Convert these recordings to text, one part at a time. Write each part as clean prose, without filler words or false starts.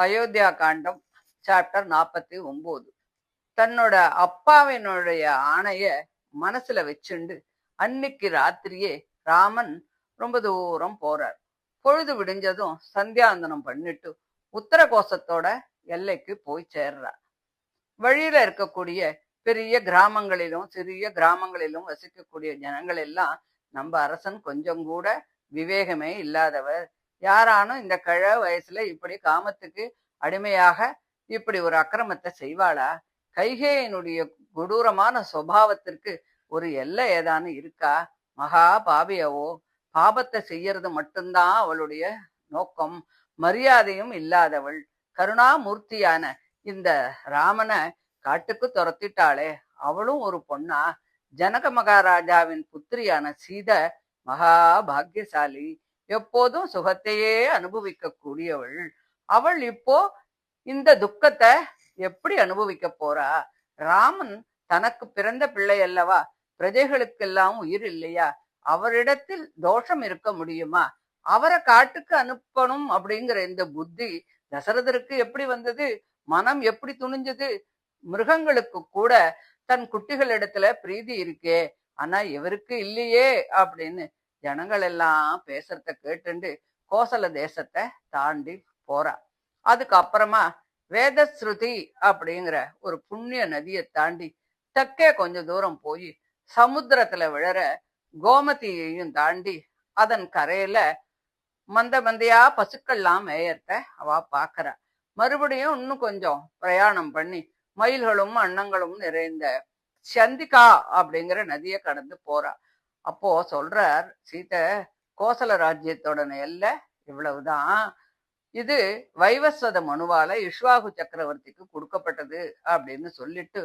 அயோத்தியா காண்டம் chapter 49. தன்னோட அப்பாவினுடைய ஆணைய மனசுல வச்சுண்டு அன்னைக்கு ராத்திரியே ராமன் ரொம்ப தூரம் போறார். பொழுது விடிஞ்சதும் சந்தியாந்தனம் பண்ணிட்டு உத்தர கோசத்தோட எல்லைக்கு போய் சேர்றார். வழியில இருக்கக்கூடிய பெரிய கிராமங்களிலும் சிறிய கிராமங்களிலும் வசிக்கக்கூடிய ஜனங்கள் எல்லாம் நம்ம அரசன் கொஞ்சம் கூட விவேகமே இல்லாதவர், யாரானும் இந்த கழ வயசுல இப்படி காமத்துக்கு அடிமையாக இப்படி ஒரு அக்கிரமத்தை செய்வாளா? கைகேயினுடைய கொடூரமான சுபாவத்திற்கு ஒரு எல்லை ஏதானு இருக்கா? மகா பாவியவோ, பாபத்தை செய்யறது மட்டும்தான் அவளுடைய நோக்கம், மரியாதையும் இல்லாதவள். கருணாமூர்த்தியான இந்த ராமனை காட்டுக்கு துரத்திட்டாளே, அவளும் ஒரு பொண்ணா? ஜனக மகாராஜாவின் புத்திரியான சீதை மகா பாக்கியசாலி, எப்போதும் சுகத்தையே அனுபவிக்க கூடியவள். அவள் இப்போ இந்த துக்கத்தை எப்படி அனுபவிக்க போறா? ராமன் தனக்கு பிறந்த பிள்ளை அல்லவா, பிரஜைகளுக்கெல்லாம் உயிர் இல்லையா? அவரிடத்தில் தோஷம் இருக்க முடியுமா? அவரை காட்டுக்கு அனுப்பணும் அப்படிங்கிற இந்த புத்தி தசரதருக்கு எப்படி வந்தது? மனம் எப்படி துணிஞ்சது? மிருகங்களுக்கு கூட தன் குட்டிகளிடத்துல பிரீதி இருக்கே, ஆனா இவருக்கு இல்லையே அப்படின்னு ஜனங்கள் எல்லாம் பேசுறத கேட்டுண்டு கோசல தேசத்தை தாண்டி போறா. அதுக்கப்புறமா வேதஸ்ருதி அப்படிங்கிற ஒரு புண்ணிய நதியை தாண்டி தெற்கே கொஞ்ச தூரம் போய் சமுத்திரத்துல விழற கோமதியையும் தாண்டி அதன் கரையில மந்த மந்தையா பசுக்கள்லாம் மேயறத அவ பாக்குறா. மறுபடியும் இன்னும் கொஞ்சம் பிரயாணம் பண்ணி மயில்களும் அன்னங்களும் நிறைந்த சந்திகா அப்படிங்கிற நதியை கடந்து போறா. அப்போ சொல்றார் சீதை, கோசல ராஜ்யத்தோட எல்லை இவ்வளவுதான், இது வைவஸ்வத மனுவால இஷ்வாகு சக்கரவர்த்திக்கு கொடுக்கப்பட்டது அப்படின்னு சொல்லிட்டு,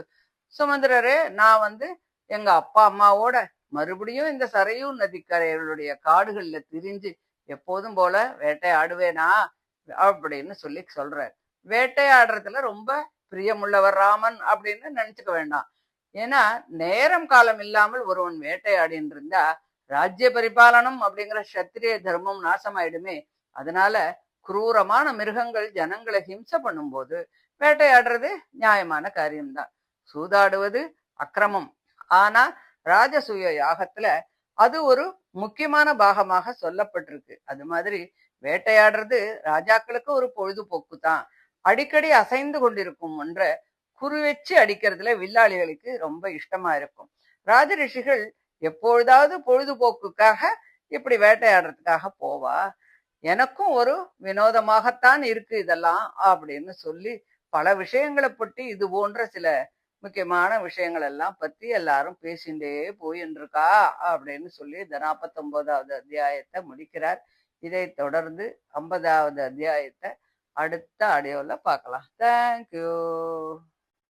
சுமந்திரரே, நான் எங்க அப்பா அம்மாவோட மறுபடியும் இந்த சரையூ நதிக்கரைகளுடைய காடுகள்ல திரிஞ்சு எப்போதும் போல வேட்டையாடுவேனா அப்படின்னு சொல்றார். வேட்டையாடுறதுல ரொம்ப பிரியமுள்ளவர் ராமன் அப்படின்னு நினைச்சுக்க வேண்டாம். ஏன்னா நேரம் காலம் இல்லாமல் ஒருவன் வேட்டையாடின்னு இருந்தா ராஜ்ய பரிபாலனம் அப்படிங்கிற சத்திரிய தர்மம் நாசமாயிடுமே. அதனால குரூரமான மிருகங்கள் ஜனங்களை ஹிம்சை பண்ணும்போது வேட்டையாடுறது நியாயமான காரியம்தான். சூதாடுவது அக்கிரமம். ஆனா ராஜசூய யாகத்துல அது ஒரு முக்கியமான பாகமாக சொல்லப்பட்டிருக்கு. அது மாதிரி வேட்டையாடுறது ராஜாக்களுக்கு ஒரு பொழுதுபோக்கு தான். அடிக்கடி அசைந்து கொண்டிருக்கும் ஒன்ற குறி வச்சு அடிக்கிறதுல வில்லாளிகளுக்கு ரொம்ப இஷ்டமா இருக்கும். ராஜ ரிஷிகள் எப்பொழுதாவது பொழுதுபோக்குக்காக இப்படி வேட்டையாடுறதுக்காக போவா. எனக்கும் ஒரு வினோதமாகத்தான் இருக்கு இதெல்லாம் அப்படின்னு சொல்லி பல விஷயங்களை பற்றி இது போன்ற சில முக்கியமான விஷயங்கள் எல்லாம் பத்தி எல்லாரும் பேசிண்டே போயின்னு இருக்கா அப்படின்னு சொல்லி இந்த 49வது அத்தியாயத்தை முடிக்கிறார். இதை தொடர்ந்து 50வது அத்தியாயத்தை அடுத்த ஆடியோல பார்க்கலாம். தேங்க்யூ.